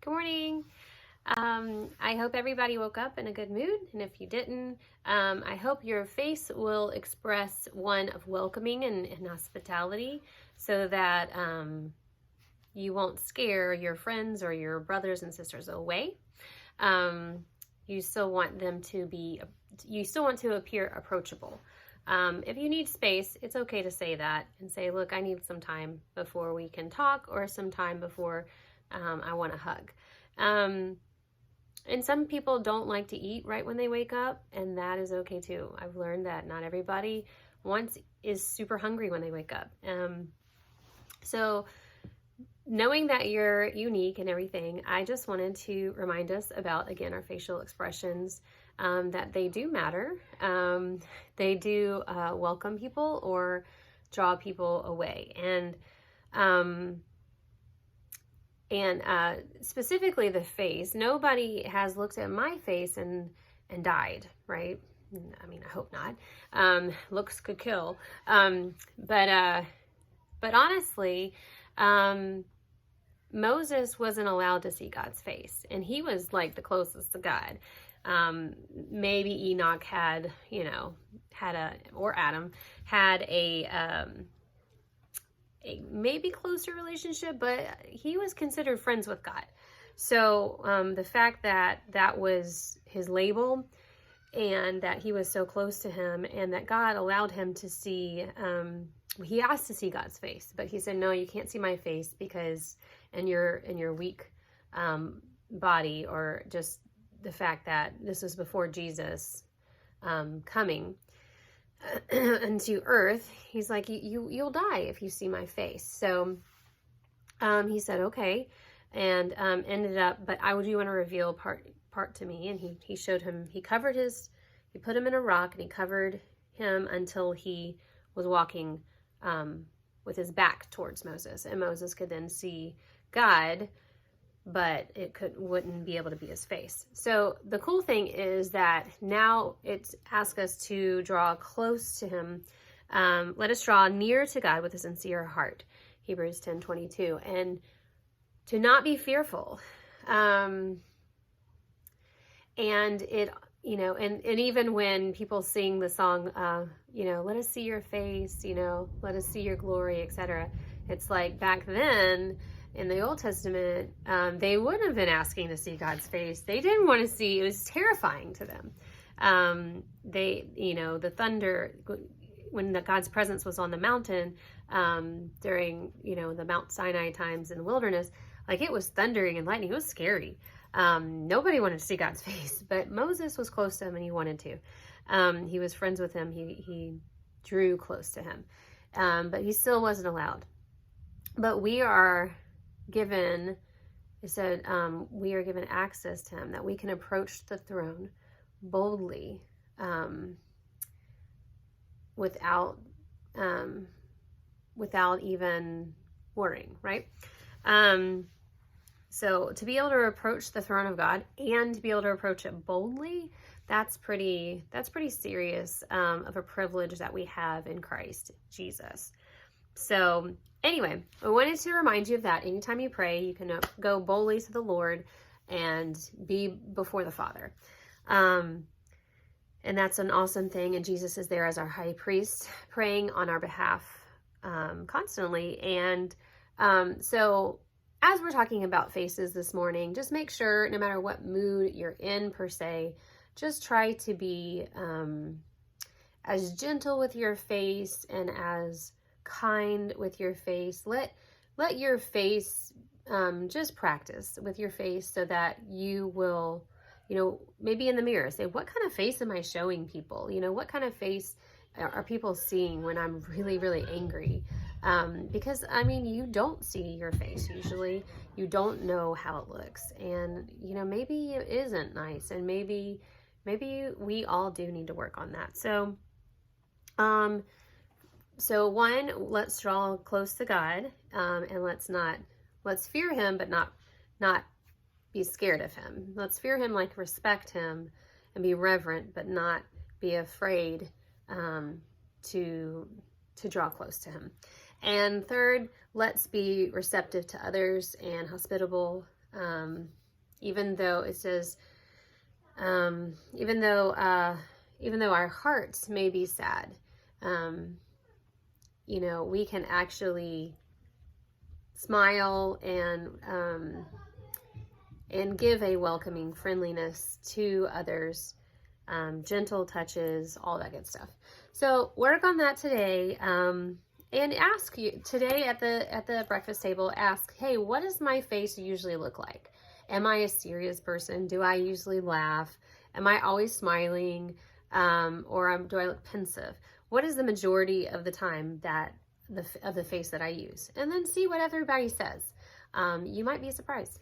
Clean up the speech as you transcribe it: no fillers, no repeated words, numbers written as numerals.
Good morning. I hope everybody woke up in a good mood, and if you didn't, I hope your face will express one of welcoming and hospitality so that you won't scare your friends or your brothers and sisters away. You still want to appear approachable. If you need space, it's okay to say that and say, look, I need some time before we can talk, or some time before I want a hug. And some people don't like to eat right when they wake up, and that is okay too. I've learned that not everybody is super hungry when they wake up. So knowing that you're unique and everything, I just wanted to remind us about, again, our facial expressions, that they do matter. They do welcome people or draw people away. And specifically the face. Nobody has looked at my face and died, right? I mean, I hope not. Looks could kill. But honestly, Moses wasn't allowed to see God's face, and he was like the closest to God. Maybe Enoch or Adam had a maybe closer relationship, but he was considered friends with God. So the fact that that was his label, and that he was so close to him, and that God allowed him to see, he asked to see God's face, but he said, no, you can't see my face because in your weak body, or just the fact that this was before Jesus coming into earth. He's like, you'll die if you see my face. So he said, okay, and ended up, but I do want to reveal part to me. And he showed him, he put him in a rock, and he covered him until he was walking with his back towards Moses, and Moses could then see God, but wouldn't be able to be his face. So the cool thing is that now it's asked us to draw close to him. Let us draw near to God with a sincere heart, Hebrews 10:22, and to not be fearful. And it, and even when people sing the song, let us see your face, let us see your glory, etc. It's like back then in the Old Testament, they wouldn't have been asking to see God's face. They didn't want to see, it was terrifying to them. The thunder, when God's presence was on the mountain, during, the Mount Sinai times in the wilderness, like it was thundering and lightning. It was scary. Nobody wanted to see God's face, but Moses was close to him, and he wanted to. He was friends with him. He drew close to him, but he still wasn't allowed. But we are given, it said, we are given access to him, that we can approach the throne boldly, without even worrying, right? So to be able to approach the throne of God and to be able to approach it boldly, that's pretty serious of a privilege that we have in Christ Jesus. So anyway, I wanted to remind you of that. Anytime you pray, you can go boldly to the Lord and be before the Father. And that's an awesome thing. And Jesus is there as our high priest, praying on our behalf constantly. And so as we're talking about faces this morning, just make sure, no matter what mood you're in per se, just try to be as gentle with your face and as kind with your face. Let your face, just practice with your face, so that you will, maybe in the mirror say, what kind of face am I showing people? What kind of face are people seeing when I'm really, really angry? Because you don't see your face usually. You don't know how it looks, and maybe it isn't nice, and maybe we all do need to work on that. So one, let's draw close to God, and let's fear him, but not be scared of him. Let's fear him, like respect him, and be reverent, but not be afraid to draw close to him. And third, let's be receptive to others and hospitable Even though it says, even though our hearts may be sad, you know, we can actually smile and give a welcoming friendliness to others, gentle touches, all that good stuff. So work on that today, and ask you today at the breakfast table, ask, hey, what does my face usually look like? Am I a serious person? Do I usually laugh? Am I always smiling? Or do I look pensive? What is the majority of the time that of the face that I use? And then see what everybody says. You might be surprised.